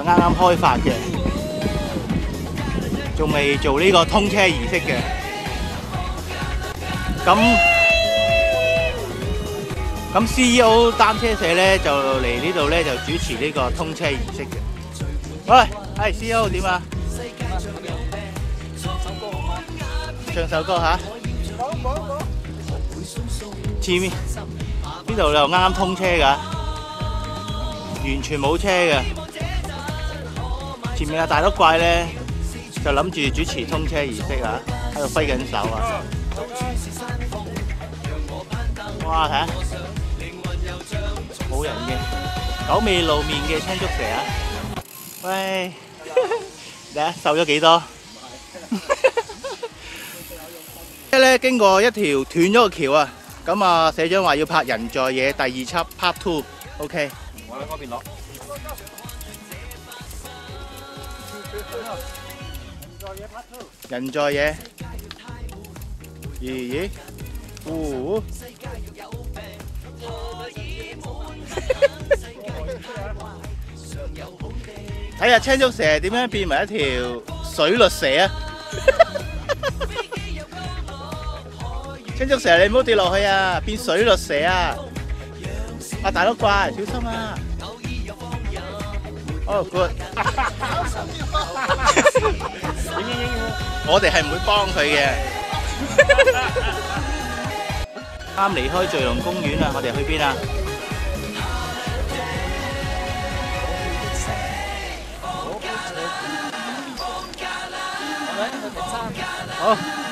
啱啱開發嘅，仲未做呢個通車儀式嘅。咁 CEO 單車社咧就嚟呢度咧就主持呢個通車儀式嘅。喂，係 CEO 點啊？唱首歌嚇。前面呢度就啱啱通車㗎，完全冇車嘅。前面阿大碌怪咧就諗住主持通車儀式啊，喺度揮緊手啊！哇，睇下冇人嘅，久未露面嘅青竹蛇啊！喂，你睇瘦咗幾多？咧經過一條斷咗嘅橋啊！咁啊，社長話要拍人在野第二輯 Part 2，OK。我喺嗰邊攞。人在野。咦？哦。睇下青竹蛇點樣變為一條水律蛇啊！青竹蛇，你唔好跌落去啊！變水律蛇啊！啊，大碌怪，小心啊！哦 ，good。我哋係唔會幫佢嘅。啱離開聚龍公園啦，我哋去邊啊？好。